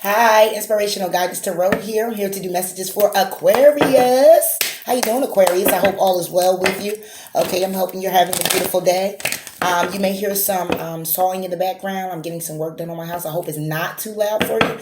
Hi, Inspirational Guidance Tarot here. I'm here to do messages for Aquarius. How you doing, Aquarius? I hope all is well with you. Okay, I'm hoping you're having a beautiful day. You may hear some sawing in the background. I'm getting some work done on my house. I hope it's not too loud for you.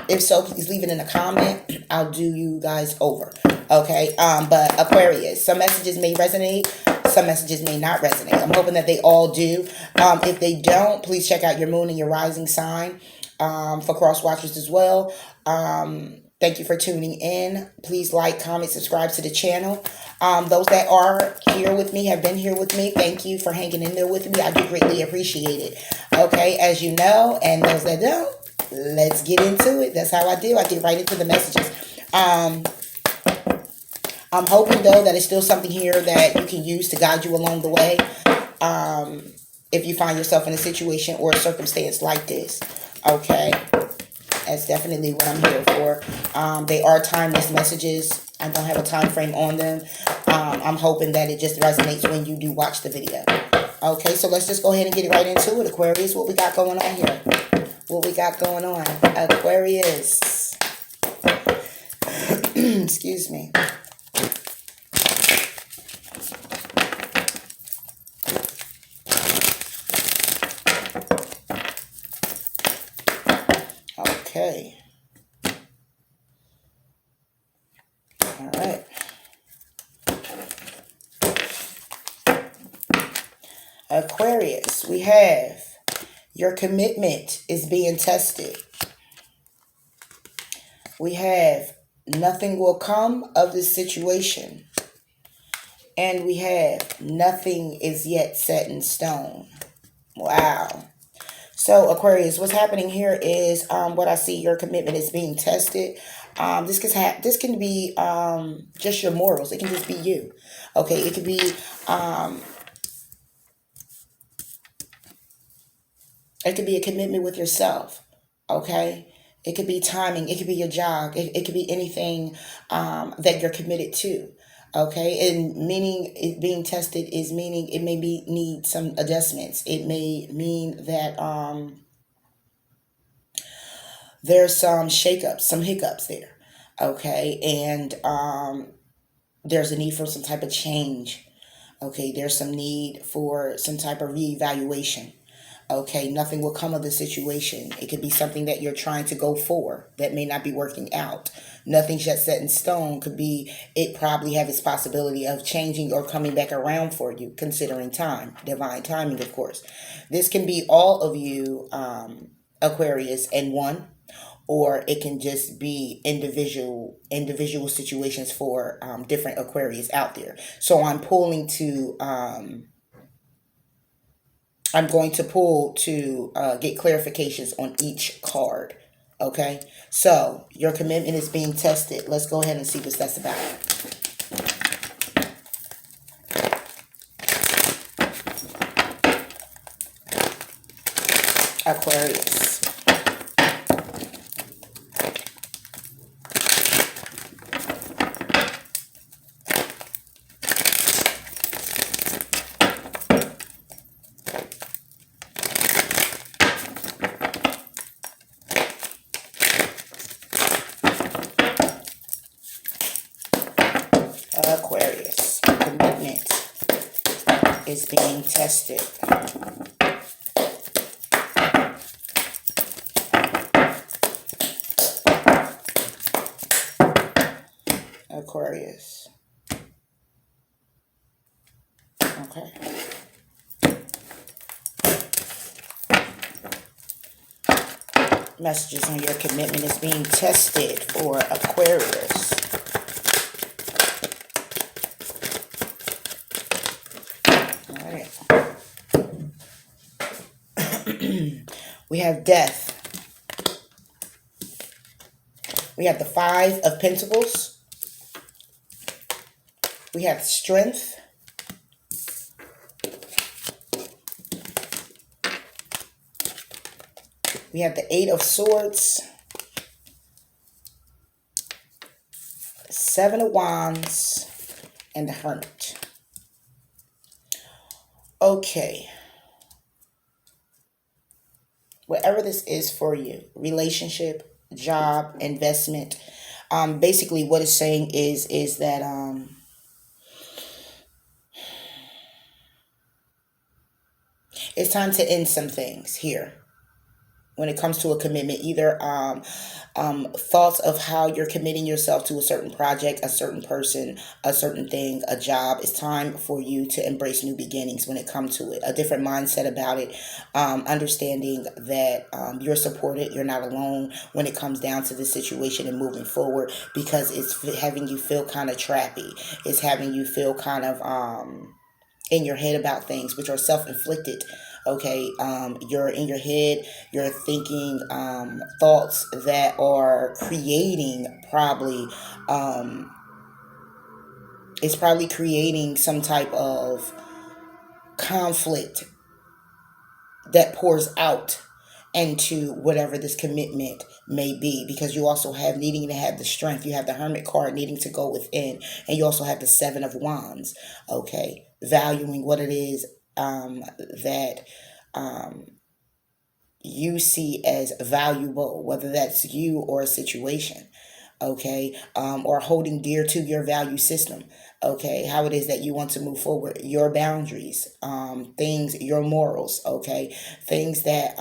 If so, please leave it in a comment. I'll do you guys over. Okay, but Aquarius, some messages may resonate. Some messages may not resonate. I'm hoping that they all do. If they don't, please check out your moon and your rising sign. For cross watchers as well. Thank you for tuning in. Please like, comment, subscribe to the channel. Those that are here with me, have been here with me, thank you for hanging in there with me. I do greatly appreciate it. Okay, as you know, and those that don't, let's get into it. That's how I do. I get right into the messages. I'm hoping, though, that it's still something here that you can use to guide you along the way. If you find yourself in a situation or a circumstance like this. Okay, that's definitely what I'm here for. They are timeless messages. I don't have a time frame on them. I'm hoping that it just resonates when you do watch the video. Okay, so let's just go ahead and get right into it, Aquarius. What we got going on here? What we got going on, Aquarius? Excuse me. Okay. All right. Aquarius, we have your commitment is being tested. We have nothing will come of this situation. And we have nothing is yet set in stone. Wow. So Aquarius, what's happening here is what I see, your commitment is being tested. This can be just your morals. It can just be you. Okay, it could be a commitment with yourself. Okay, it could be timing. It could be your job. It could be anything that you're committed to. Okay, and meaning it being tested is meaning it may need some adjustments. It may mean that there's some shakeups, some hiccups there. Okay, and there's a need for some type of change. Okay, there's some need for some type of reevaluation. Okay, nothing will come of the situation. It could be something that you're trying to go for that may not be working out. Nothing's yet set in stone. Could be, it probably have its possibility of changing or coming back around for you, considering time, divine timing, of course. This can be all of you, Aquarius, in one, or it can just be individual situations for different Aquarius out there. So I'm pulling to I'm going to pull to get clarifications on each card. Okay, so your commitment is being tested. Let's go ahead and see what that's about. Aquarius. Aquarius, commitment is being tested. Aquarius. Okay. Messages on your commitment is being tested for Aquarius. We have death. We have the Five of Pentacles. We have strength. We have the Eight of Swords. Seven of Wands. And the Hermit. Okay. whatever this is for you, relationship, job, investment. Basically what it's saying is that it's time to end some things here when it comes to a commitment, either thoughts of how you're committing yourself to a certain project, a certain person, a certain thing, a job. It's time for you to embrace new beginnings when it comes to it, a different mindset about it, understanding that you're supported, you're not alone when it comes down to this situation and moving forward, because it's having you feel kind of trappy. It's having you feel kind of in your head about things which are self-inflicted. Okay, you're in your head, you're thinking thoughts that are creating probably it's probably creating some type of conflict that pours out into whatever this commitment may be, because you also have needing to have the strength. You have the Hermit card needing to go within, and you also have the Seven of Wands. Okay, valuing what it is that um, you see as valuable, whether that's you or a situation. Okay, or holding dear to your value system. Okay, how it is that you want to move forward, your boundaries, things, your morals. Okay, things that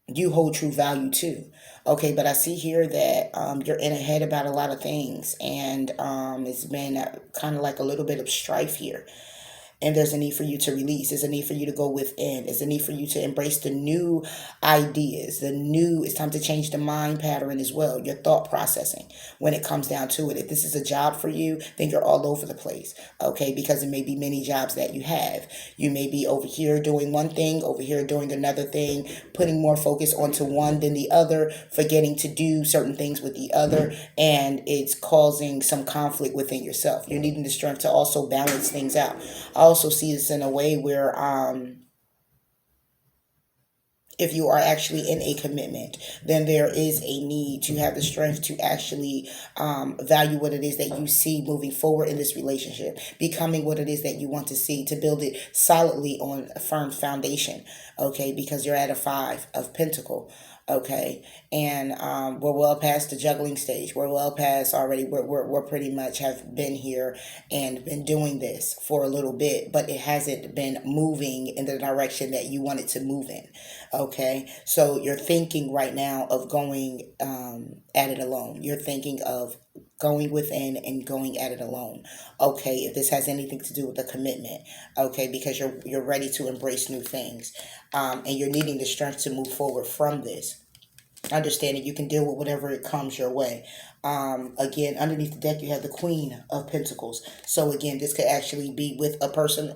you hold true value to. Okay, but I see here that you're in a head about a lot of things, and it's been kind of like a little bit of strife here, and there's a need for you to release. There's a need for you to go within. There's a need for you to embrace the new ideas, the new. It's time to change the mind pattern as well, your thought processing when it comes down to it. If this is a job for you, then you're all over the place. Okay, because it may be many jobs that you have. You may be over here doing one thing, over here doing another thing, putting more focus onto one than the other, forgetting to do certain things with the other, and it's causing some conflict within yourself. You're needing the strength to also balance things out. I also see this in a way where if you are actually in a commitment, then there is a need to have the strength to actually value what it is that you see moving forward in this relationship, becoming what it is that you want to see, to build it solidly on a firm foundation. Okay, because you're at a Five of Pentacle. Okay, and we're well past the juggling stage. We're well past already. We're pretty much have been here and been doing this for a little bit, but it hasn't been moving in the direction that you want it to move in. Okay, so you're thinking right now of going at it alone. You're thinking of going within and going at it alone. Okay, if this has anything to do with a commitment, okay, because you're ready to embrace new things, and you're needing the strength to move forward from this, understanding you can deal with whatever it comes your way. Again, underneath the deck, you have the Queen of Pentacles. So again, this could actually be with a person,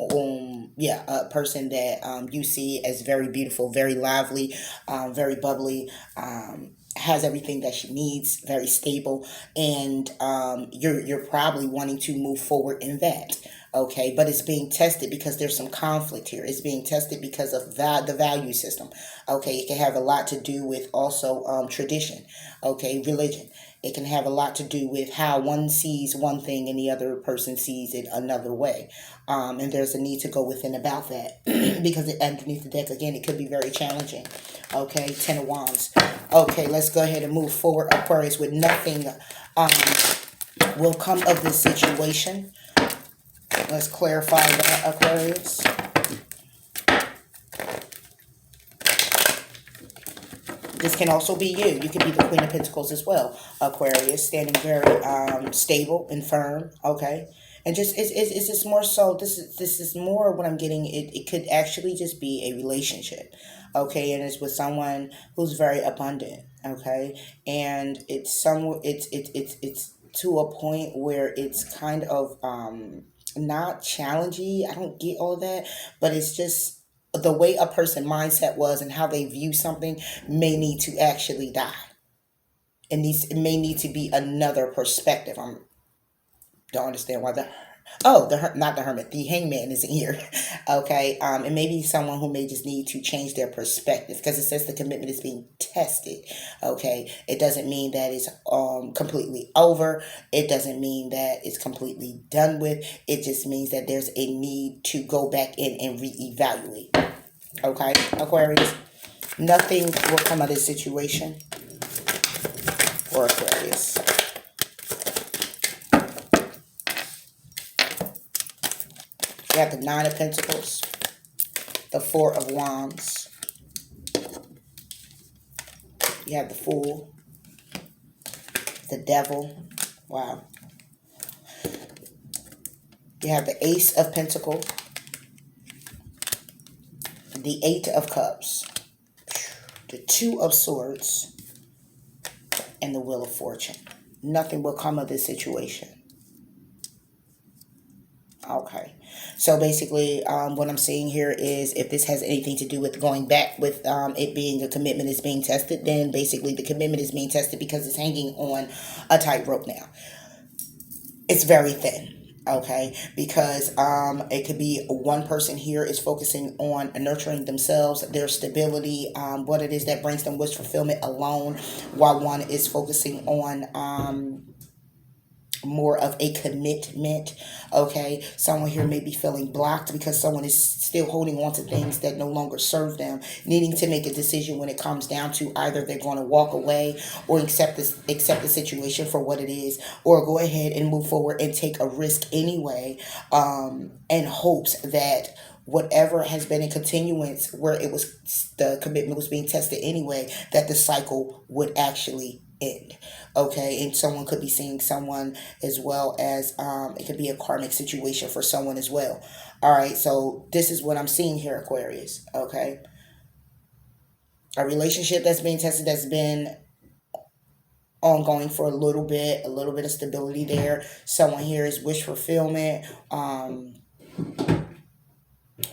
yeah, a person that you see as very beautiful, very lively, very bubbly, has everything that she needs, very stable, and you're probably wanting to move forward in that. Okay, but it's being tested because there's some conflict here. It's being tested because of the value system. Okay, it can have a lot to do with also tradition. Okay, religion. It can have a lot to do with how one sees one thing and the other person sees it another way. And there's a need to go within about that because underneath the deck, again, it could be very challenging. Okay, Ten of Wands. Okay, let's go ahead and move forward, Aquarius, with nothing will come of this situation. Let's clarify that, Aquarius. This can also be you. You could be the Queen of Pentacles as well, Aquarius, standing very stable and firm. Okay, and just it's just more so. This is more what I'm getting. It could actually just be a relationship. Okay, and it's with someone who's very abundant. Okay, and it's to a point where it's kind of not challenging. I don't get all that, but it's just the way a person mindset was and how they view something may need to actually die. It may need to be another perspective. I don't understand why not the Hermit, the Hangman is here. Okay, and maybe someone who may just need to change their perspective, because it says the commitment is being tested. Okay, it doesn't mean that it's completely over. It doesn't mean that it's completely done with. It just means that there's a need to go back in and reevaluate. Okay, Aquarius. Nothing will come of this situation for Aquarius. You have the Nine of Pentacles, the Four of Wands. You have the Fool, the Devil. Wow. You have the Ace of Pentacles, the Eight of Cups, the Two of Swords, and the Wheel of Fortune. Nothing will come of this situation. Okay. So basically, what I'm seeing here is if this has anything to do with going back with it being a commitment is being tested, then basically the commitment is being tested because it's hanging on a tightrope now. It's very thin. Okay, because it could be one person here is focusing on nurturing themselves, their stability, what it is that brings them wish fulfillment alone, while one is focusing on more of a commitment. Okay, someone here may be feeling blocked because someone is still holding on to things that no longer serve them, needing to make a decision when it comes down to either they're going to walk away or accept the situation for what it is, or go ahead and move forward and take a risk anyway, in hopes that whatever has been in continuance where it was the commitment was being tested anyway, that the cycle would actually end. Okay, and someone could be seeing someone as well as it could be a karmic situation for someone as well. All right, so this is what I'm seeing here, Aquarius. Okay, a relationship that's being tested, that's been ongoing for a little bit of stability there. Someone here is wish fulfillment,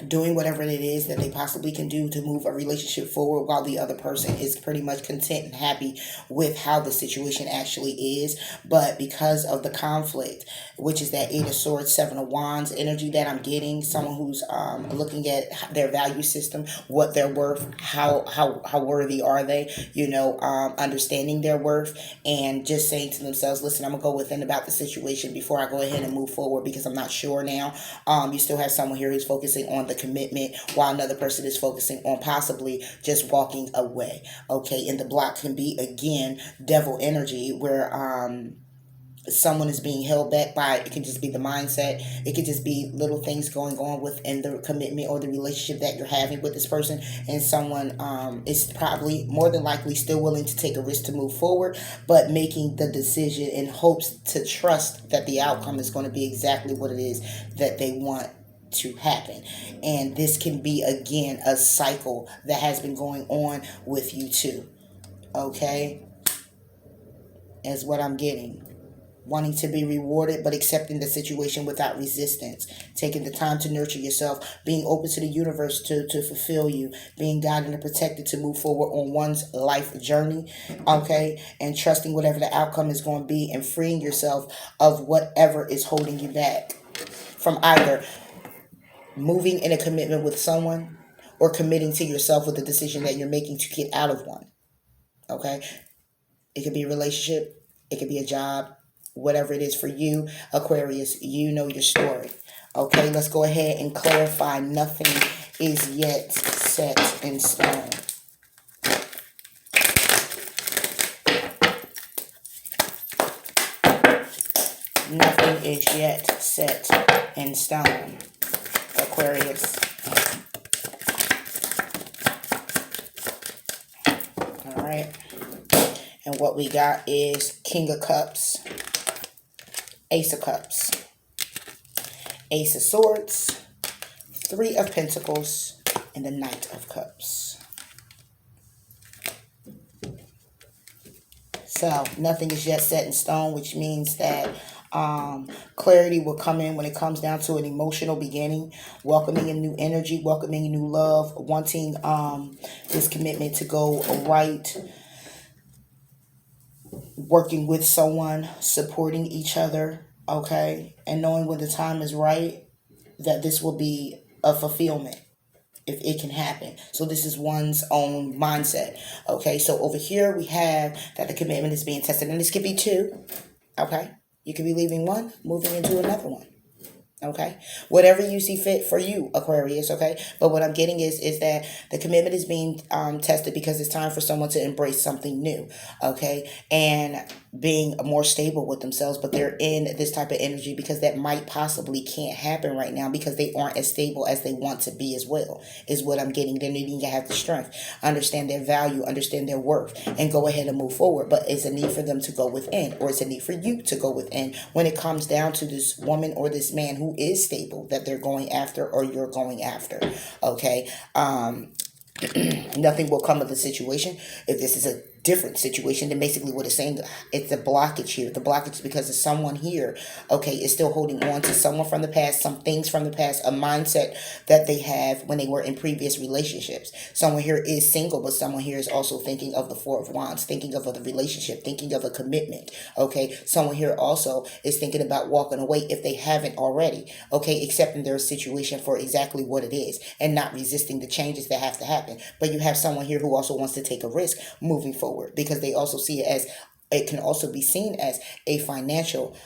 doing whatever it is that they possibly can do to move a relationship forward, while the other person is pretty much content and happy with how the situation actually is. But because of the conflict, which is that Eight of Swords, Seven of Wands energy that I'm getting, someone who's looking at their value system, what they're worth, how worthy are they, understanding their worth, and just saying to themselves, listen, I'm gonna go within about the situation before I go ahead and move forward, because I'm not sure now. You still have someone here who's focusing on the commitment, while another person is focusing on possibly just walking away. Okay, and the block can be, again, devil energy, where someone is being held back by, it can just be the mindset, it could just be little things going on within the commitment or the relationship that you're having with this person, and someone is probably more than likely still willing to take a risk to move forward, but making the decision in hopes to trust that the outcome is going to be exactly what it is that they want to happen. And this can be, again, a cycle that has been going on with you too. Okay, is what I'm getting. Wanting to be rewarded, but accepting the situation without resistance. Taking the time to nurture yourself. Being open to the universe to fulfill you. Being guided and protected to move forward on one's life journey. Okay? And trusting whatever the outcome is going to be, and freeing yourself of whatever is holding you back from either moving in a commitment with someone or committing to yourself with the decision that you're making to get out of one. Okay? It could be a relationship. It could be a job. Whatever it is for you, Aquarius, you know your story. Okay, let's go ahead and clarify. Nothing is yet set in stone. Nothing is yet set in stone, Aquarius. All right. And what we got is King of Cups, Ace of Cups, Ace of Swords, Three of Pentacles, and the Knight of Cups. So nothing is yet set in stone, which means that clarity will come in when it comes down to an emotional beginning, welcoming a new energy, welcoming a new love, wanting this commitment to go right, working with someone, supporting each other, okay, and knowing when the time is right that this will be a fulfillment if it can happen. So this is one's own mindset. Okay, so over here we have that the commitment is being tested, and this could be two. Okay, you could be leaving one, moving into another one. Okay, whatever you see fit for you, Aquarius. Okay, but what I'm getting is that the commitment is being tested because it's time for someone to embrace something new. Okay, and being more stable with themselves, but they're in this type of energy because that might possibly can't happen right now because they aren't as stable as they want to be as well, is what I'm getting. They're needing to have the strength, understand their value, understand their worth, and go ahead and move forward. But it's a need for them to go within, or it's a need for you to go within when it comes down to this woman or this man who is stable that they're going after or you're going after. Okay. Nothing will come of the situation. If this is a different situation, then basically what it's saying, it's a blockage here. The blockage is because of someone here, okay, is still holding on to someone from the past, some things from the past, a mindset that they have when they were in previous relationships. Someone here is single, but someone here is also thinking of the Four of Wands, thinking of a relationship, thinking of a commitment, okay? Someone here also is thinking about walking away if they haven't already, okay, accepting their situation for exactly what it is and not resisting the changes that have to happen. But you have someone here who also wants to take a risk moving forward because they also see it as, it can also be seen as a financial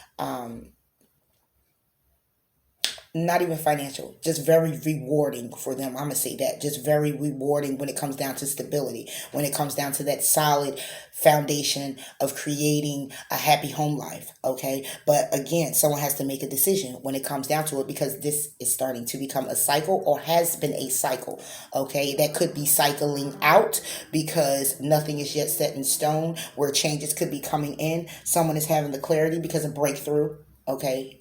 not even financial, just very rewarding for them. I'm gonna say that, just very rewarding when it comes down to stability, when it comes down to that solid foundation of creating a happy home life. Okay, but again, someone has to make a decision when it comes down to it because this is starting to become a cycle or has been a cycle. Okay, that could be cycling out because nothing is yet set in stone, where changes could be coming in. Someone is having the clarity because of breakthrough. Okay,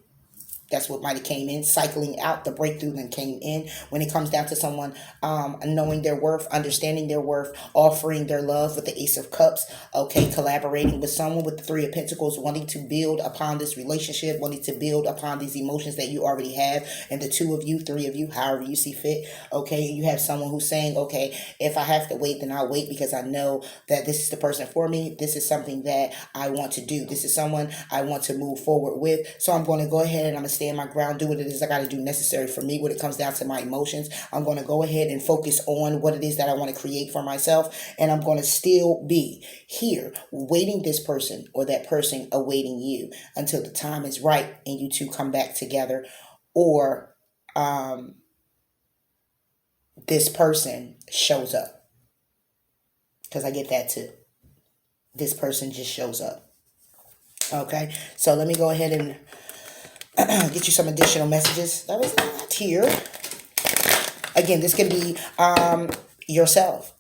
that's what might have came in, cycling out the breakthrough that came in when it comes down to someone knowing their worth, understanding their worth, offering their love with the Ace of Cups, okay, collaborating with someone with the Three of Pentacles, wanting to build upon this relationship, wanting to build upon these emotions that you already have, and the two of you, three of you, however you see fit, okay, you have someone who's saying, okay, if I have to wait, then I'll wait because I know that this is the person for me, this is something that I want to do, this is someone I want to move forward with, so I'm going to go ahead and I'm going to stand my ground, do what it is I got to do necessary for me when it comes down to my emotions. I'm going to go ahead and focus on what it is that I want to create for myself, and I'm going to still be here waiting this person or that person awaiting you until the time is right and you two come back together, or this person shows up, because I get that too. This person just shows up. Okay, so let me go ahead and get you some additional messages. That was not here. Again, this could be yourself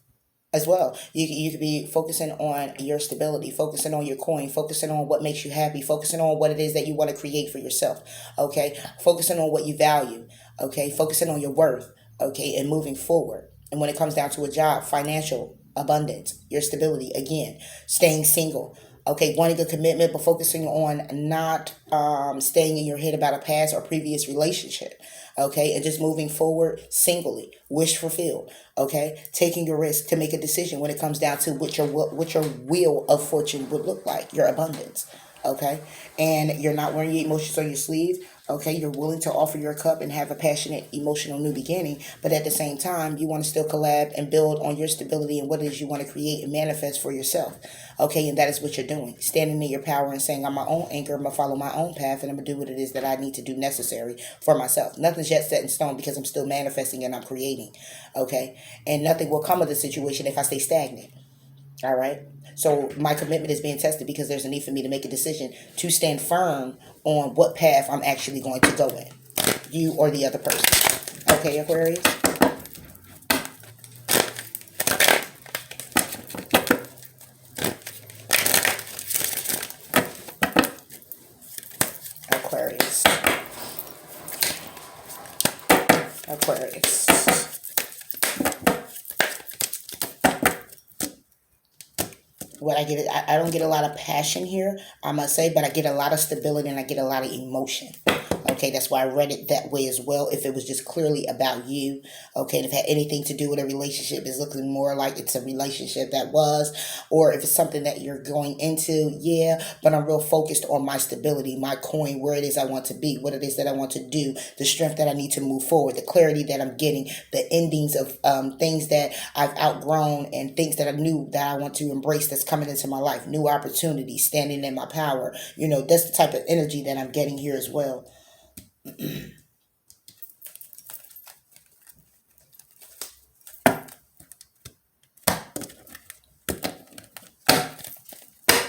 as well. You could be focusing on your stability, focusing on your coin, focusing on what makes you happy, focusing on what it is that you want to create for yourself. Okay, focusing on what you value. Okay, focusing on your worth. Okay, and moving forward. And when it comes down to a job, financial abundance, your stability, again, staying single. Okay, wanting a commitment, but focusing on not staying in your head about a past or previous relationship. Okay, and just moving forward singly, wish fulfilled. Okay, taking a risk to make a decision when it comes down to what your wheel of fortune would look like, your abundance. Okay, and you're not wearing your emotions on your sleeve. Okay, you're willing to offer your cup and have a passionate, emotional new beginning, but at the same time, you want to still collab and build on your stability and what it is you want to create and manifest for yourself. Okay, and that is what you're doing. Standing in your power and saying, I'm my own anchor, I'm going to follow my own path, and I'm going to do what it is that I need to do necessary for myself. Nothing's yet set in stone because I'm still manifesting and I'm creating. Okay, and nothing will come of the situation if I stay stagnant. All right. So my commitment is being tested because there's a need for me to make a decision to stand firm on what path I'm actually going to go in, you or the other person. Okay, Aquarius? Aquarius. Aquarius. What I get, I don't get a lot of passion here, I must say, but I get a lot of stability and I get a lot of emotion. Okay, that's why I read it that way as well. If it was just clearly about you, okay, and if it had anything to do with a relationship, it's looking more like it's a relationship that was, or if it's something that you're going into, yeah, but I'm real focused on my stability, my coin, where it is I want to be, what it is that I want to do, the strength that I need to move forward, the clarity that I'm getting, the endings of things that I've outgrown and things that I knew that I want to embrace that's coming into my life, new opportunities, standing in my power. You know, that's the type of energy that I'm getting here as well.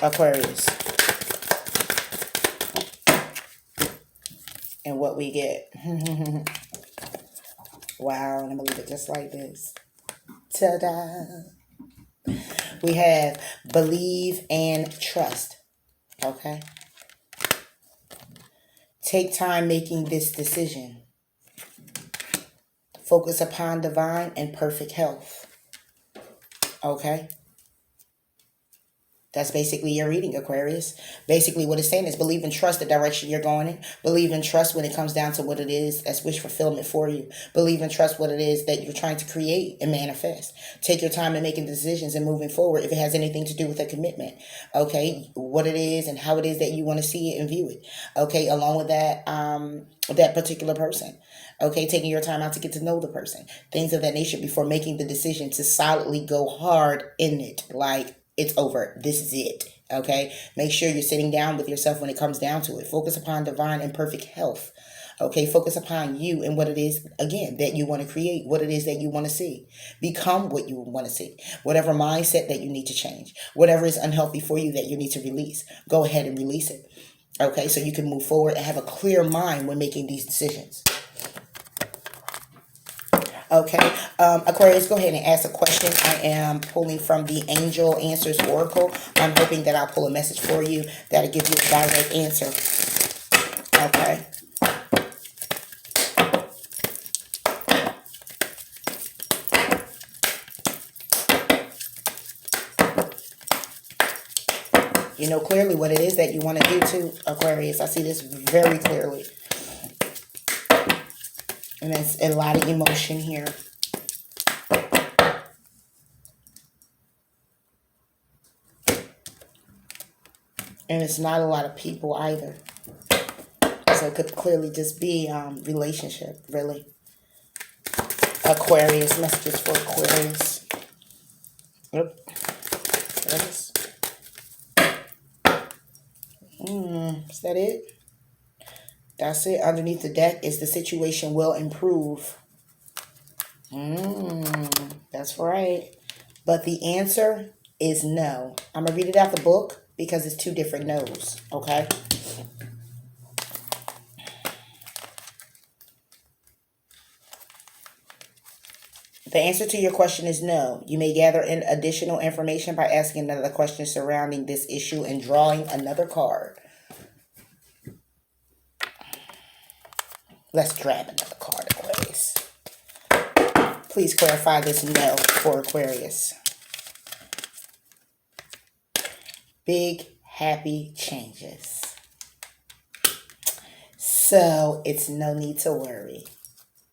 Aquarius. And what we get. Wow, I'm going to leave it just like this. Ta-da! We have believe and trust. Okay? Take time making this decision. Focus upon divine and perfect health. Okay? That's basically your reading, Aquarius. Basically, what it's saying is believe and trust the direction you're going in. Believe and trust when it comes down to what it is that's wish fulfillment for you. Believe and trust what it is that you're trying to create and manifest. Take your time in making decisions and moving forward if it has anything to do with a commitment. Okay, what it is and how it is that you want to see it and view it. Okay, along with that, that particular person. Okay, taking your time out to get to know the person. Things of that nature before making the decision to solidly go hard in it. Like, it's over. This is it. Okay. Make sure you're sitting down with yourself when it comes down to it. Focus upon divine and perfect health. Okay. Focus upon you and what it is, again, that you want to create, what it is that you want to see. Become what you want to see. Whatever mindset that you need to change, whatever is unhealthy for you that you need to release, go ahead and release it. Okay. So you can move forward and have a clear mind when making these decisions. Okay, Aquarius, go ahead and ask a question. I am pulling from the Angel Answers Oracle. I'm hoping that I'll pull a message for you that'll give you a direct answer. Okay. You know clearly what it is that you want to do too, Aquarius. I see this very clearly. And there's a lot of emotion here. And it's not a lot of people either. So it could clearly just be relationship, really. Aquarius, messages for Aquarius. Yep. There it is. Is that it? That's it. Underneath the deck is the situation will improve. That's right. But the answer is no. I'm going to read it out the book because it's two different no's. Okay? The answer to your question is no. You may gather in additional information by asking another question surrounding this issue and drawing another card. Let's grab another card, Aquarius. Please clarify this no for Aquarius. Big, happy changes. So it's no need to worry.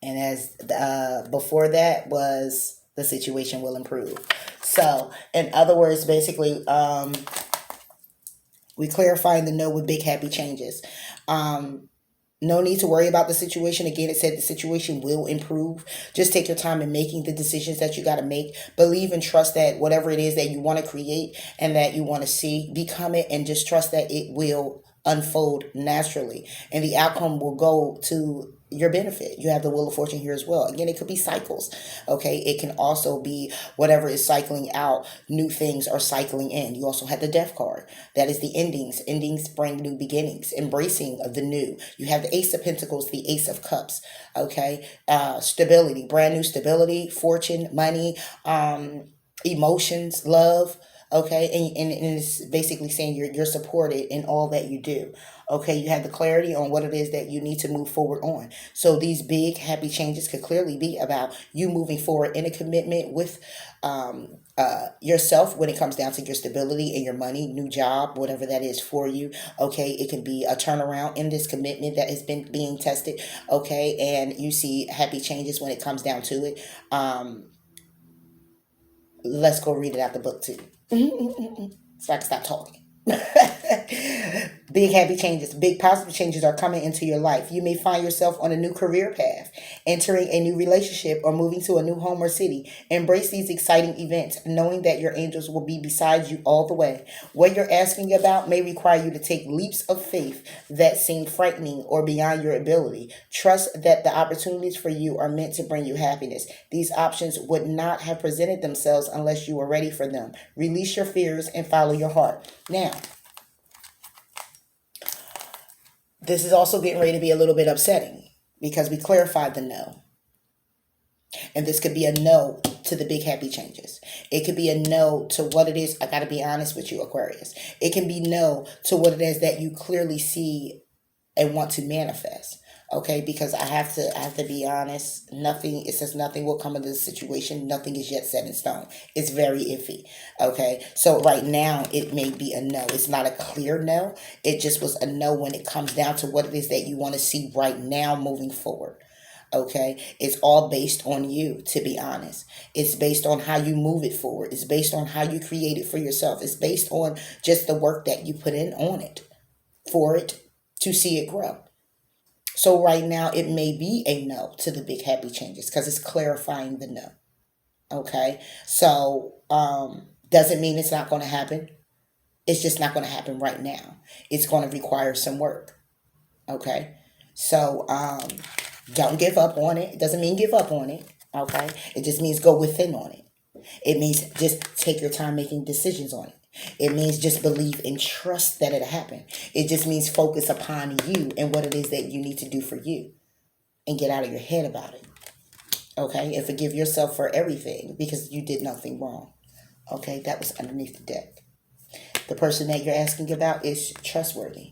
And as before that was the situation will improve. So in other words, basically, we clarifying the no with big, happy changes. No need to worry about the situation. Again, it said the situation will improve. Just take your time in making the decisions that you got to make. Believe and trust that whatever it is that you want to create and that you want to see, become it, and just trust that it will unfold naturally. And the outcome will go to your benefit. You have the Wheel of Fortune here as well. Again, it could be cycles. Okay. It can also be whatever is cycling out, new things are cycling in. You also have the Death card. That is the endings. Endings bring new beginnings, embracing of the new. You have the Ace of Pentacles, the Ace of Cups. Okay. Stability, brand new stability, fortune, money, emotions, love. Okay, and it's basically saying you're supported in all that you do. Okay, you have the clarity on what it is that you need to move forward on. So these big happy changes could clearly be about you moving forward in a commitment with yourself when it comes down to your stability and your money, new job, whatever that is for you. Okay, it can be a turnaround in this commitment that has been being tested. Okay, and you see happy changes when it comes down to it. Let's go read it out the book too. So I can stop talking. Big happy changes, big positive changes are coming into your life. You may find yourself on a new career path, entering a new relationship, or moving to a new home or city. Embrace these exciting events, knowing that your angels will be beside you all the way. What you're asking about may require you to take leaps of faith that seem frightening or beyond your ability. Trust that the opportunities for you are meant to bring you happiness. These options would not have presented themselves unless you were ready for them. Release your fears and follow your heart. Now, this is also getting ready to be a little bit upsetting because we clarified the no. And this could be a no to the big happy changes. It could be a no to what it is. I got to be honest with you, Aquarius. It can be no to what it is that you clearly see and want to manifest. Okay, because I have to be honest. Nothing, it says nothing will come of this situation. Nothing is yet set in stone. It's very iffy. Okay, so right now it may be a no. It's not a clear no. It just was a no when it comes down to what it is that you want to see right now moving forward. Okay, it's all based on you, to be honest. It's based on how you move it forward. It's based on how you create it for yourself. It's based on just the work that you put in on it for it to see it grow. So right now it may be a no to the big happy changes because it's clarifying the no. Okay, so doesn't mean it's not going to happen. It's just not going to happen right now. It's going to require some work. Okay, so don't give up on it. It doesn't mean give up on it. Okay, it just means go within on it. It means just take your time making decisions on it. It means just believe and trust that it'll happen. It just means focus upon you and what it is that you need to do for you and get out of your head about it. Okay, and forgive yourself for everything because you did nothing wrong. Okay, that was underneath the deck. The person that you're asking about is trustworthy.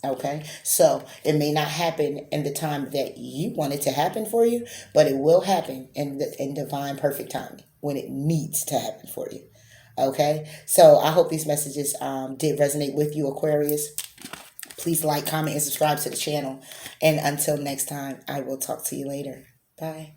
Okay, so it may not happen in the time that you want it to happen for you, but it will happen in divine perfect timing when it needs to happen for you. Okay, so I hope these messages did resonate with you, Aquarius. Please like, comment, and subscribe to the channel. And until next time, I will talk to you later. Bye.